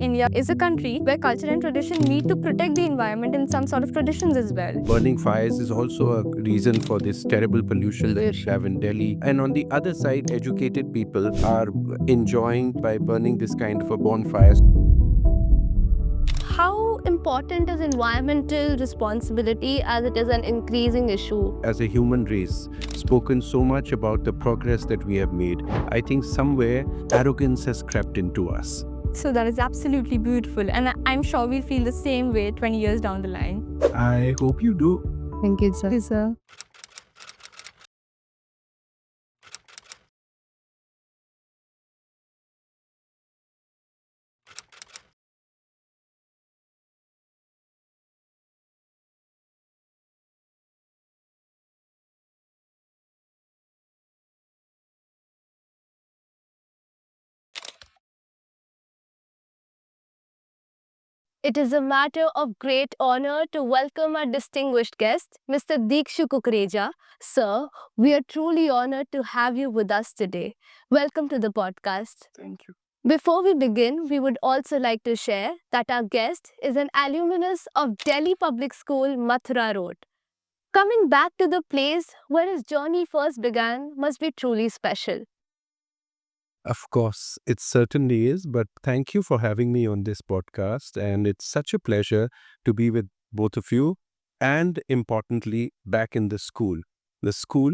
India is a country where culture and tradition meet to protect the environment and some sort of traditions as well. Burning fires is also a reason for this terrible pollution that we have in Delhi. And on the other side, educated people are enjoying by burning this kind of a bonfires. How important is environmental responsibility as it is an increasing issue? As a human race, spoken so much about the progress that we have made, I think somewhere arrogance has crept into us. So that is absolutely beautiful, and I'm sure we'll feel the same way 20 years down the line. I hope you do. Thank you, sir. It is a matter of great honor to welcome our distinguished guest, Mr. Dikshu Kukreja. Sir, we are truly honored to have you with us today. Welcome to the podcast. Thank you. Before we begin, we would also like to share that our guest is an alumnus of Delhi Public School, Mathura Road. Coming back to the place where his journey first began must be truly special. Of course, it certainly is. But thank you for having me on this podcast. And it's such a pleasure to be with both of you. And importantly, back in the school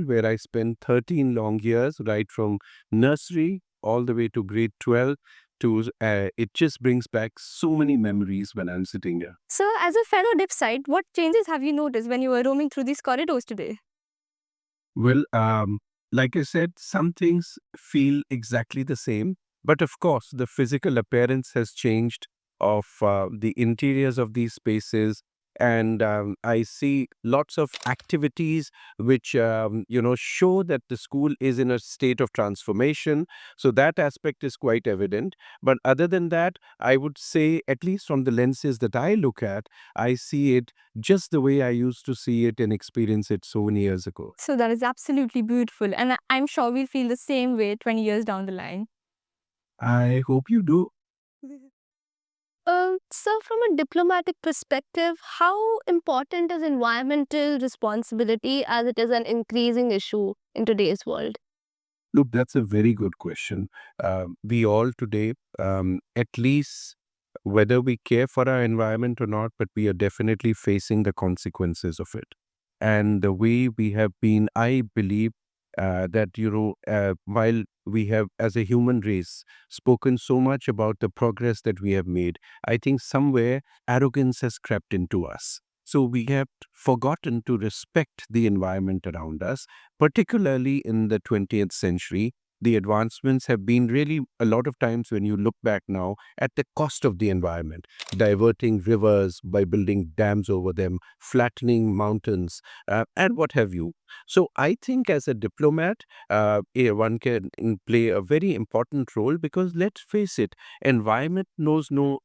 where I spent 13 long years, right from nursery all the way to grade 12. It just brings back so many memories when I'm sitting here. Sir, as a fellow dipsite, what changes have you noticed when you were roaming through these corridors today? Well, like I said, some things feel exactly the same, but of course, the physical appearance has changed of the interiors of these spaces. And I see lots of activities which, show that the school is in a state of transformation. So that aspect is quite evident. But other than that, I would say, at least from the lenses that I look at, I see it just the way I used to see it and experience it so many years ago. So that is absolutely beautiful, and I'm sure we'll feel the same way 20 years down the line. I hope you do. So from a diplomatic perspective, how important is environmental responsibility as it is an increasing issue in today's world? Look, that's a very good question. We all today, at least whether we care for our environment or not, but we are definitely facing the consequences of it. And the way we have been, I believe that, while we have, as a human race, spoken so much about the progress that we have made, I think somewhere arrogance has crept into us. So we have forgotten to respect the environment around us, particularly in the 20th century. The advancements have been really, a lot of times when you look back now, at the cost of the environment, diverting rivers by building dams over them, flattening mountains, and what have you. So I think as a diplomat, one can play a very important role because let's face it, environment knows no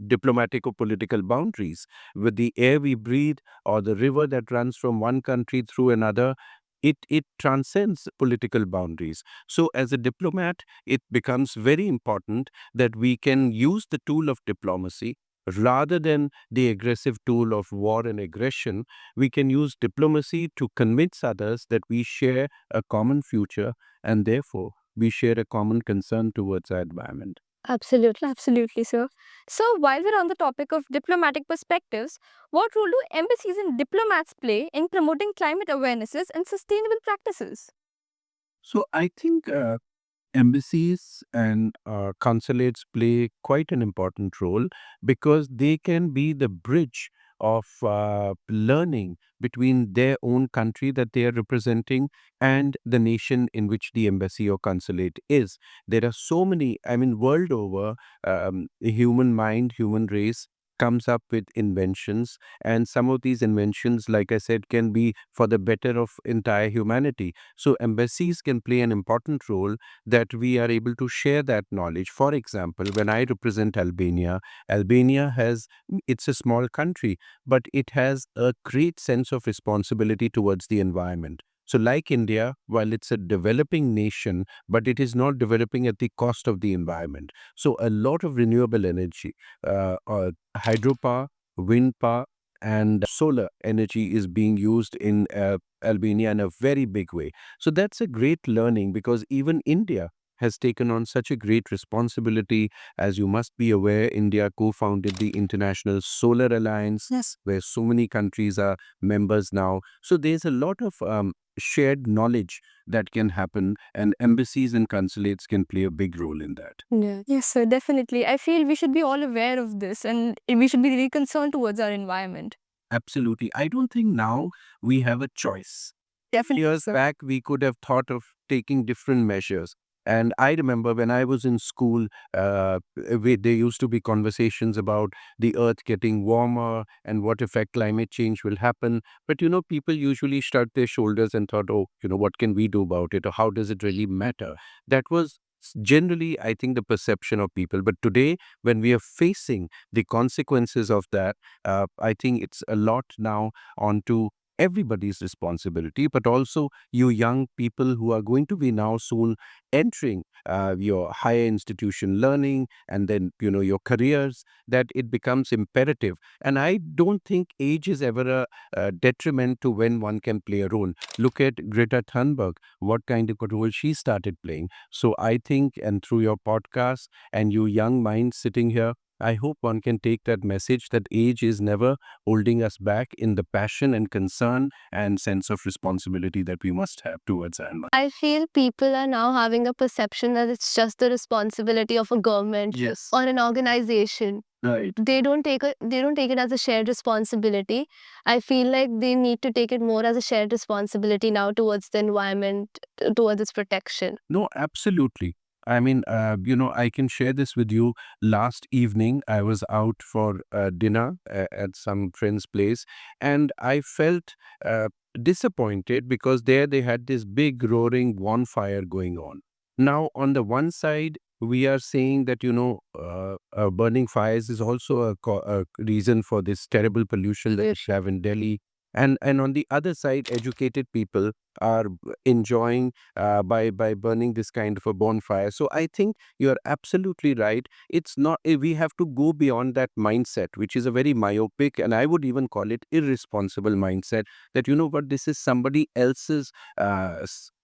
diplomatic or political boundaries. With the air we breathe or the river that runs from one country through another, it transcends political boundaries. So as a diplomat, it becomes very important that we can use the tool of diplomacy rather than the aggressive tool of war and aggression. We can use diplomacy to convince others that we share a common future and therefore we share a common concern towards our environment. Absolutely, sir. So, while we're on the topic of diplomatic perspectives, what role do embassies and diplomats play in promoting climate awarenesses and sustainable practices? So I think embassies and consulates play quite an important role because they can be the bridge of learning between their own country that they are representing and the nation in which the embassy or consulate is. There are so many, I mean, world over, the human mind, human race comes up with inventions, and some of these inventions, like I said, can be for the better of entire humanity. So embassies can play an important role that we are able to share that knowledge. For example, when I represent Albania, Albania has, it's a small country, but it has a great sense of responsibility towards the environment. So like India, while it's a developing nation, but it is not developing at the cost of the environment. So a lot of renewable energy, hydropower, wind power, and solar energy is being used in Albania in a very big way. So that's a great learning, because even India has taken on such a great responsibility. As you must be aware, India co-founded the International Solar Alliance, yes, where so many countries are members now. So there's a lot of shared knowledge that can happen, and embassies and consulates can play a big role in that. Yeah. Yes, sir, definitely. I feel we should be all aware of this and we should be really concerned towards our environment. Absolutely. I don't think now we have a choice. Definitely. Years back, we could have thought of taking different measures. And I remember when I was in school, there used to be conversations about the earth getting warmer and what effect climate change will happen. But, people usually shrugged their shoulders and thought, oh, what can we do about it? Or how does it really matter? That was generally, I think, the perception of people. But today, when we are facing the consequences of that, I think it's a lot now onto everybody's responsibility, but also you young people who are going to be now soon entering your higher institution learning, and then your careers, that it becomes imperative. And I don't think age is ever a detriment to when one can play a role. Look at Greta Thunberg, what kind of a role she started playing. So I think, and through your podcast and you young minds sitting here, I hope one can take that message that age is never holding us back in the passion and concern and sense of responsibility that we must have towards our environment. I feel people are now having a perception that it's just the responsibility of a government, Yes. or an organization. Right. They don't take it as a shared responsibility. I feel like they need to take it more as a shared responsibility now towards the environment, towards its protection. No, absolutely. I mean, I can share this with you. Last evening, I was out for dinner at some friend's place, and I felt disappointed because there they had this big roaring bonfire going on. Now, on the one side, we are saying that, burning fires is also a reason for this terrible pollution that we have in Delhi. And on the other side, educated people are enjoying by burning this kind of a bonfire. So I think you are absolutely right. It's not, we have to go beyond that mindset, which is a very myopic, and I would even call it irresponsible mindset, that what, this is somebody else's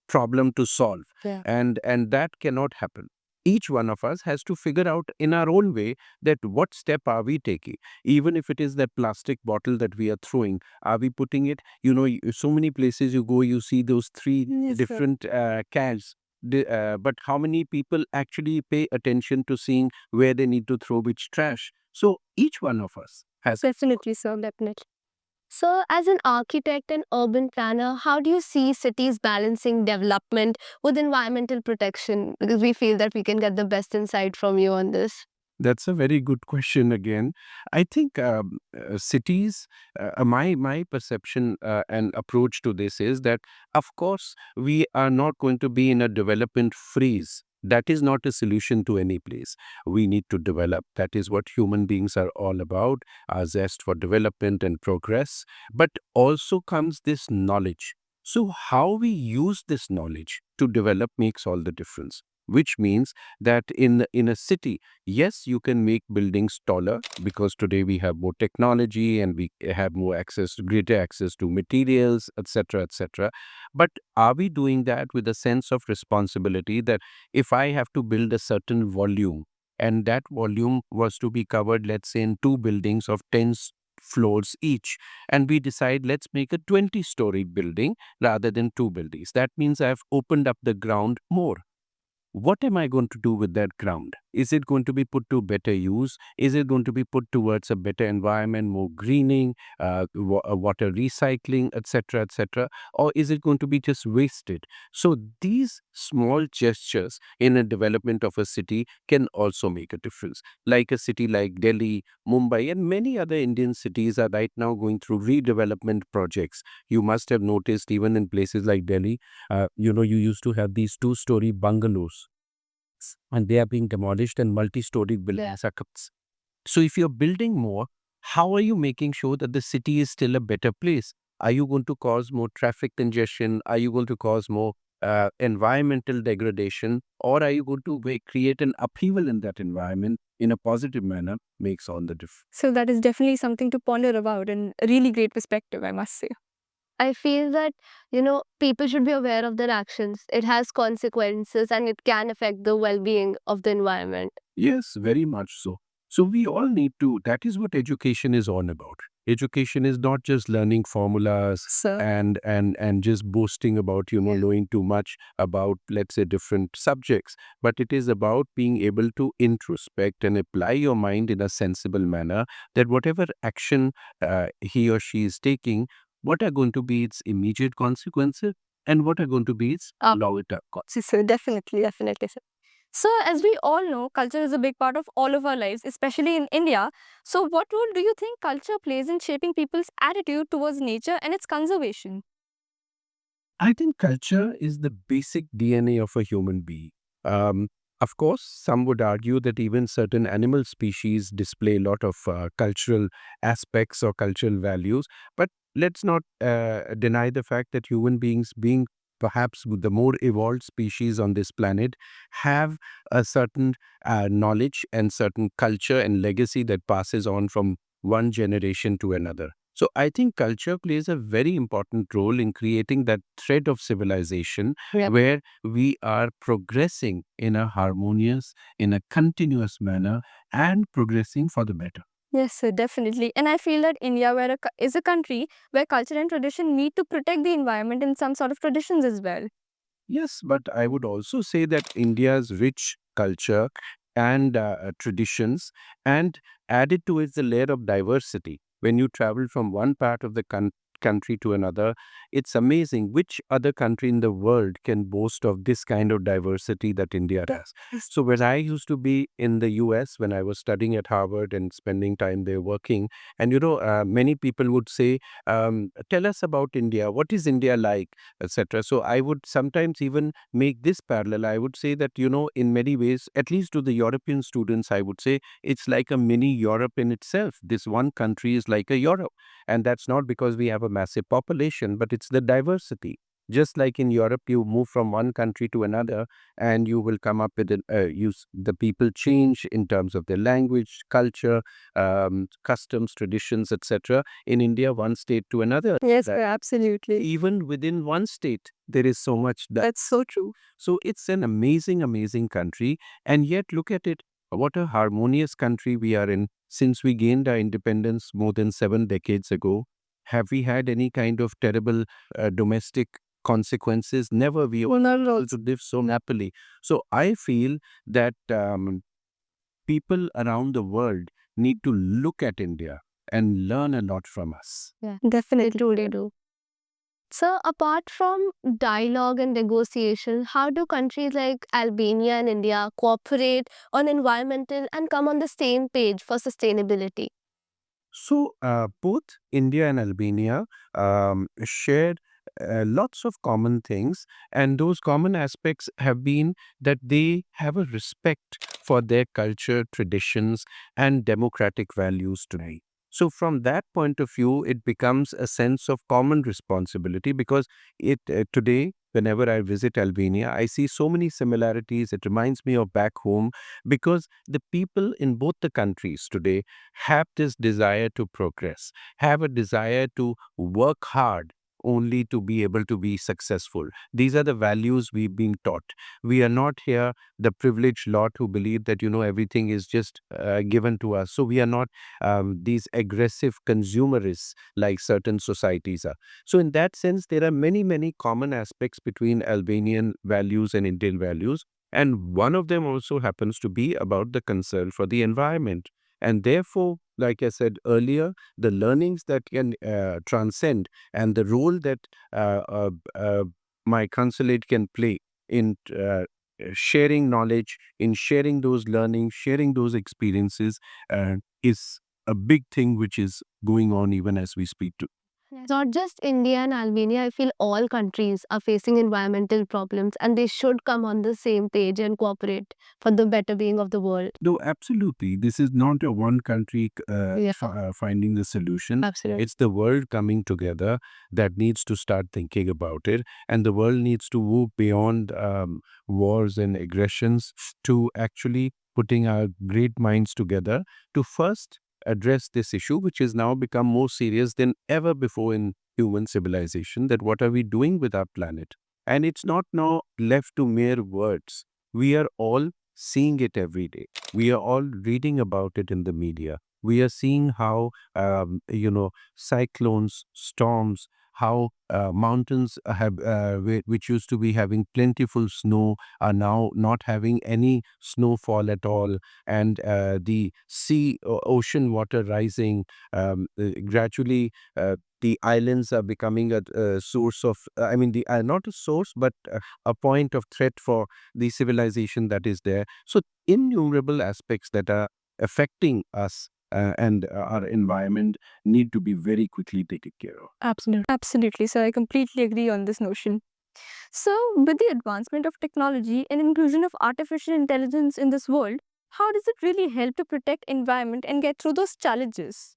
problem to solve. Yeah. And that cannot happen. Each one of us has to figure out in our own way that what step are we taking. Even if it is that plastic bottle that we are throwing, are we putting it, so many places you go, you see those three Yes, sir. different cans. But how many people actually pay attention to seeing where they need to throw which trash? So each one of us has. Definitely, sir, definitely. So, as an architect and urban planner, how do you see cities balancing development with environmental protection? Because we feel that we can get the best insight from you on this. That's a very good question again. I think cities, my perception and approach to this is that, of course, we are not going to be in a development freeze. That is not a solution to any place. We need to develop. That is what human beings are all about, our zest for development and progress. But also comes this knowledge. So how we use this knowledge to develop makes all the difference. Which means that in a city, yes, you can make buildings taller, because today we have more technology and we have more access, greater access to materials, etc., etc. But are we doing that with a sense of responsibility that if I have to build a certain volume, and that volume was to be covered, let's say, in two buildings of 10 floors each, and we decide let's make a 20-story building rather than two buildings, that means I've opened up the ground more. What am I going to do with that ground? Is it going to be put to better use? Is it going to be put towards a better environment, more greening, water recycling, etc., etc.? Or is it going to be just wasted? So these small gestures in a development of a city can also make a difference. Like a city like Delhi, Mumbai, and many other Indian cities are right now going through redevelopment projects. You must have noticed even in places like Delhi, you used to have these two-story bungalows, and they are being demolished and multi-story buildings are so if you're building more, how are you making sure that the city is still a better place? Are you going to cause more traffic congestion? Are you going to cause more environmental degradation? Or are you going to create an upheaval in that environment in a positive manner? Makes all the difference. So that is definitely something to ponder about and a really great perspective, I must say. I feel that, people should be aware of their actions. It has consequences and it can affect the well being of the environment. Yes, very much so. So we all need to, that is what education is all about. Education is not just learning formulas So, and just boasting about, knowing too much about, let's say, different subjects, but it is about being able to introspect and apply your mind in a sensible manner, that whatever action he or she is taking, what are going to be its immediate consequences and what are going to be its long-term consequences. so definitely, definitely. So, as we all know, culture is a big part of all of our lives, especially in India. So, what role do you think culture plays in shaping people's attitude towards nature and its conservation? I think culture is the basic DNA of a human being. Um, of course, some would argue that even certain animal species display a lot of cultural aspects or cultural values. But let's not deny the fact that human beings, being perhaps the more evolved species on this planet, have a certain knowledge and certain culture and legacy that passes on from one generation to another. So I think culture plays a very important role in creating that thread of civilization. Yep. Where we are progressing in a harmonious, in a continuous manner and progressing for the better. Yes, sir, definitely. And I feel that India is a country where culture and tradition need to protect the environment in some sort of traditions as well. Yes, but I would also say that India's rich culture and traditions, and added to it the layer of diversity. When you travel from one part of the country to another, it's amazing which other country in the world can boast of this kind of diversity that India has. So when I used to be in the US, when I was studying at Harvard and spending time there working, and many people would say, tell us about India. What is India like? Etc. So I would sometimes even make this parallel. I would say that, in many ways, at least to the European students, I would say it's like a mini Europe in itself. This one country is like a Europe. And that's not because we have a massive population, but it's the diversity. Just like in Europe, you move from one country to another, and you will come up with the people change in terms of their language, culture, customs, traditions, etc. In India, one state to another. Yes, sir, absolutely. Even within one state, there is so much. That's so true. So it's an amazing, amazing country. And yet, look at it, what a harmonious country we are in. Since we gained our independence more than 7 decades ago, have we had any kind of terrible domestic consequences? Never. We all Not at all. to live so happily. So I feel that people around the world need to look at India and learn a lot from us. Yeah, definitely. They truly do. So, apart from dialogue and negotiation, how do countries like Albania and India cooperate on environmental and come on the same page for sustainability? So, both India and Albania share lots of common things, and those common aspects have been that they have a respect for their culture, traditions, and democratic values today. So, from that point of view, it becomes a sense of common responsibility because it today, whenever I visit Albania, I see so many similarities. It reminds me of back home because the people in both the countries today have this desire to progress, have a desire to work hard only to be able to be successful. These are the values we've been taught. We are not here the privileged lot who believe that, everything is just given to us. So we are not these aggressive consumerists like certain societies are. So in that sense, there are many, many common aspects between Albanian values and Indian values. And one of them also happens to be about the concern for the environment. And therefore, like I said earlier, the learnings that can transcend and the role that my consulate can play in sharing knowledge, in sharing those learnings, sharing those experiences is a big thing which is going on even as we speak to. Not just India and Albania, I feel all countries are facing environmental problems and they should come on the same page and cooperate for the better being of the world. No, absolutely. This is not a one country finding the solution. Absolutely. It's the world coming together that needs to start thinking about it. And the world needs to move beyond wars and aggressions to actually putting our great minds together to first address this issue, which has now become more serious than ever before in human civilization, that what are we doing with our planet? And it's not now left to mere words. We are all seeing it every day. We are all reading about it in the media. We are seeing how, cyclones, storms, how mountains have, which used to be having plentiful snow, are now not having any snowfall at all, and the ocean water rising gradually. The islands are becoming a source of, not a source, but a point of threat for the civilization that is there. So innumerable aspects that are affecting us and our environment need to be very quickly taken care of. Absolutely. So I completely agree on this notion. So, with the advancement of technology and inclusion of artificial intelligence in this world, how does it really help to protect environment and get through those challenges?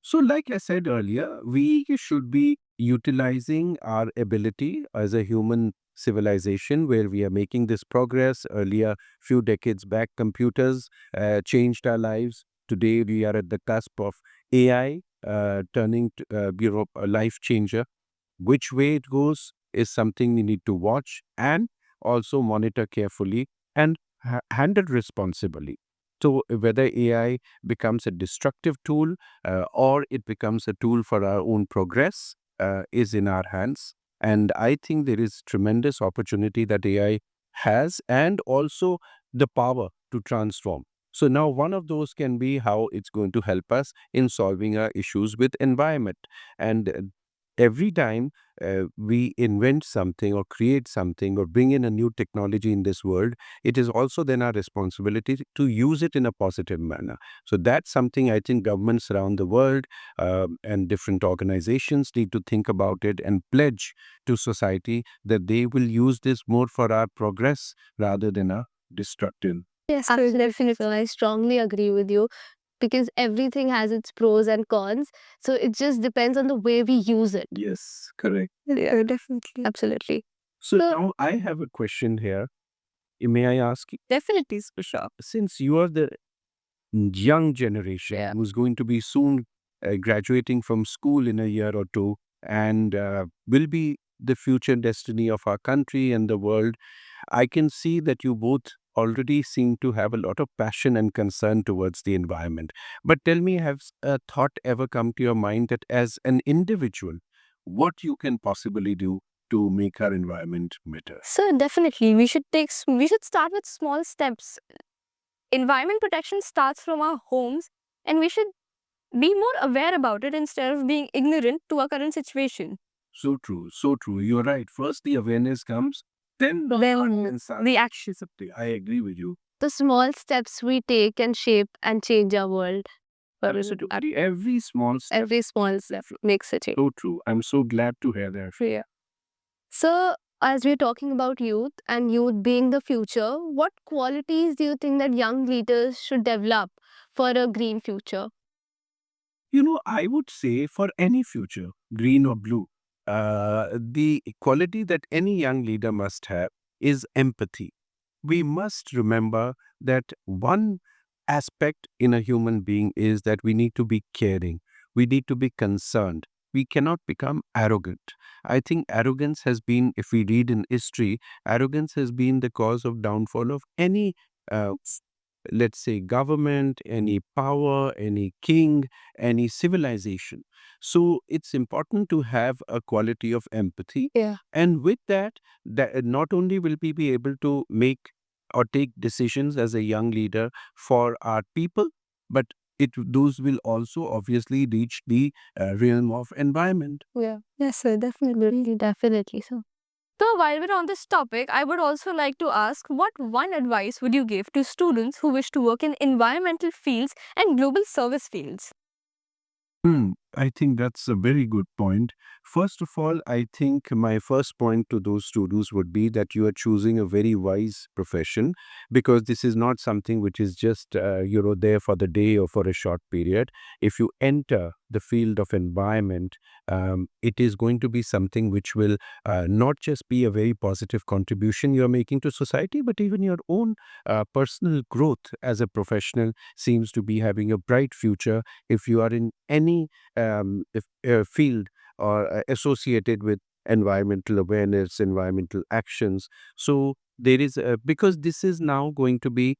So, like I said earlier, we should be utilizing our ability as a human civilization where we are making this progress. Earlier, few decades back, computers changed our lives. Today, we are at the cusp of AI turning to be a life changer. Which way it goes is something we need to watch and also monitor carefully and handle responsibly. So, whether AI becomes a destructive tool or it becomes a tool for our own progress is in our hands. And I think there is tremendous opportunity that AI has and also the power to transform. So now one of those can be how it's going to help us in solving our issues with environment. And every time we invent something or create something or bring in a new technology in this world, it is also then our responsibility to use it in a positive manner. So that's something I think governments around the world and different organizations need to think about it and pledge to society that they will use this more for our progress rather than a destructive. Yes, Absolutely. So I strongly agree with you because everything has its pros and cons. So it just depends on the way we use it. Yes, correct. Yeah, definitely. Absolutely. So now I have a question here. May I ask you? Definitely, for sure. Since you are the young generation who's going to be soon graduating from school in a year or two and will be the future destiny of our country and the world, I can see that you both already seem to have a lot of passion and concern towards the environment. But tell me, has a thought ever come to your mind that as an individual, what you can possibly do to make our environment better? So definitely, we should start with small steps. Environment protection starts from our homes, and we should be more aware about it instead of being ignorant to our current situation. So true, so true. You're right. First, the awareness comes, then The actions. I agree with you. The small steps we take can shape and change our world. Absolutely. Every small step. Every small step makes a change. So true. I'm so glad to hear that. Yeah. So, as we're talking about youth and youth being the future, what qualities do you think that young leaders should develop for a green future? You know, I would say for any future, green or blue, the quality that any young leader must have is empathy. We must remember that one aspect in a human being is that we need to be caring. We need to be concerned. We cannot become arrogant. I think arrogance has been, if we read in history, arrogance has been the cause of downfall of any uh, let's say government, any power, any king, any civilization. So it's important to have a quality of empathy. Yeah. And with that, that not only will we be able to make or take decisions as a young leader for our people, but those will also obviously reach the realm of environment. Yeah. Yes, sir, definitely. Definitely so. So, while we're on this topic, I would also like to ask what one advice would you give to students who wish to work in environmental fields and global service fields? I think that's a very good point. First of all, I think my first point to those students would be that you are choosing a very wise profession, because this is not something which is just there for the day or for a short period. If you enter the field of environment, it is going to be something which will not just be a very positive contribution you are making to society, but even your own personal growth as a professional seems to be having a bright future if you are in any if, field or associated with environmental awareness, environmental actions. So there is because this is now going to be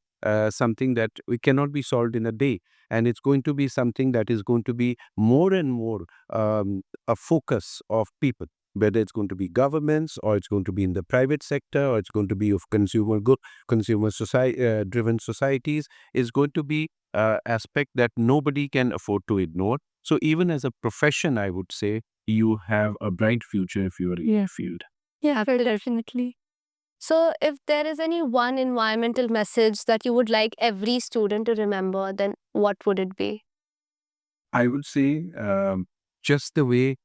something that we cannot be solved in a day, and it's going to be something that is going to be more and more a focus of people. Whether it's going to be governments, or it's going to be in the private sector, or it's going to be of consumer society driven societies, is going to be aspect that nobody can afford to ignore. So even as a profession, I would say you have a bright future if you are in a field. Yeah, definitely. So, if there is any one environmental message that you would like every student to remember, then what would it be? I would say just the way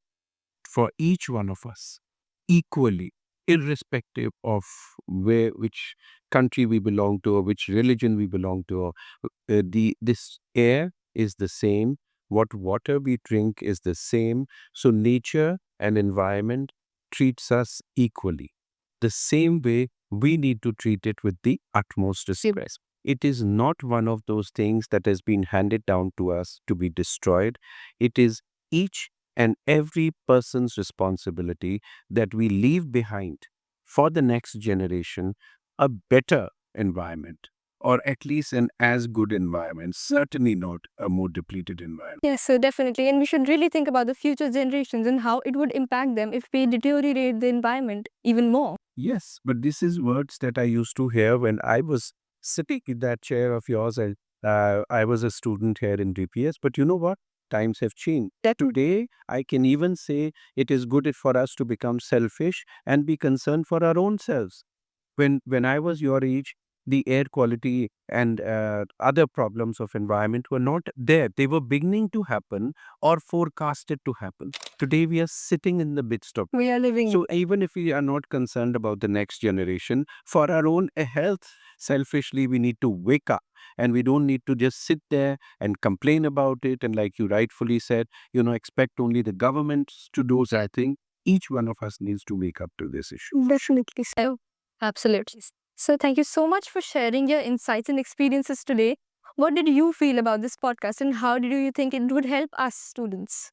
for each one of us equally, irrespective of which country we belong to or which religion we belong to. Or, this air is the same. What water we drink is the same. So nature and environment treats us equally. The same way we need to treat it with the utmost respect. It is not one of those things that has been handed down to us to be destroyed. It is each and every person's responsibility that we leave behind for the next generation a better environment, or at least an as good environment, certainly not a more depleted environment. Yes, so definitely. And we should really think about the future generations and how it would impact them if we deteriorate the environment even more. Yes, but this is words that I used to hear when I was sitting in that chair of yours, and I was a student here in DPS. But you know what? Times have changed. Today, I can even say it is good for us to become selfish and be concerned for our own selves. When I was your age, the air quality and other problems of environment were not there. They were beginning to happen or forecasted to happen. Today we are sitting in the midst of. We are living. So even if we are not concerned about the next generation, for our own health, selfishly we need to wake up, and we don't need to just sit there and complain about it. And like you rightfully said, expect only the governments to do that thing. Each one of us needs to wake up to this issue. Definitely so. Absolutely. So thank you so much for sharing your insights and experiences today. What did you feel about this podcast and how do you think it would help us students?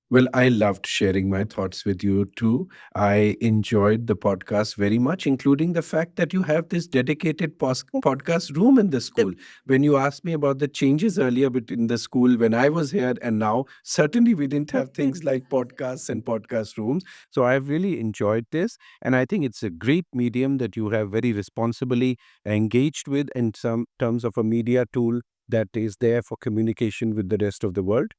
Well, I loved sharing my thoughts with you too. I enjoyed the podcast very much, including the fact that you have this dedicated podcast room in the school. When you asked me about the changes earlier between the school when I was here and now, certainly we didn't have things like podcasts and podcast rooms. So I've really enjoyed this. And I think it's a great medium that you have very responsibly engaged with in some terms of a media tool that is there for communication with the rest of the world.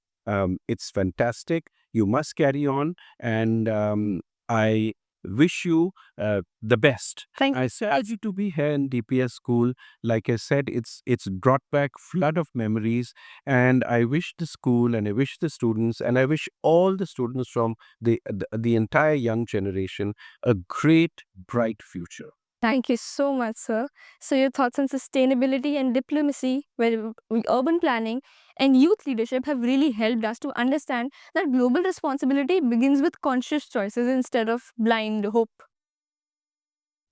It's fantastic. You must carry on, and I wish you the best. Thank I urge you to be here in DPS school. Like I said, it's brought back flood of memories, and I wish the school, and I wish the students, and I wish all the students from the entire young generation a great, bright future. Thank you so much, sir. So your thoughts on sustainability and diplomacy, urban planning and youth leadership have really helped us to understand that global responsibility begins with conscious choices instead of blind hope.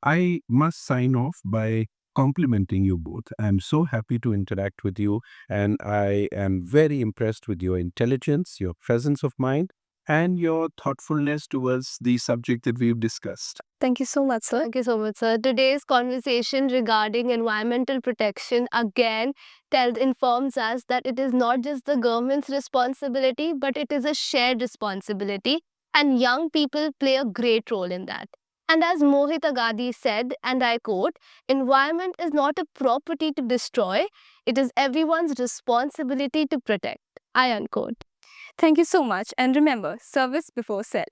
I must sign off by complimenting you both. I'm so happy to interact with you, and I am very impressed with your intelligence, your presence of mind, and your thoughtfulness towards the subject that we've discussed. Thank you so much, sir. Thank you so much, sir. Today's conversation regarding environmental protection again informs us that it is not just the government's responsibility, but it is a shared responsibility, and young people play a great role in that. And as Mohit Agadi said, and I quote, environment is not a property to destroy, it is everyone's responsibility to protect. I unquote. Thank you so much. And remember, service before self.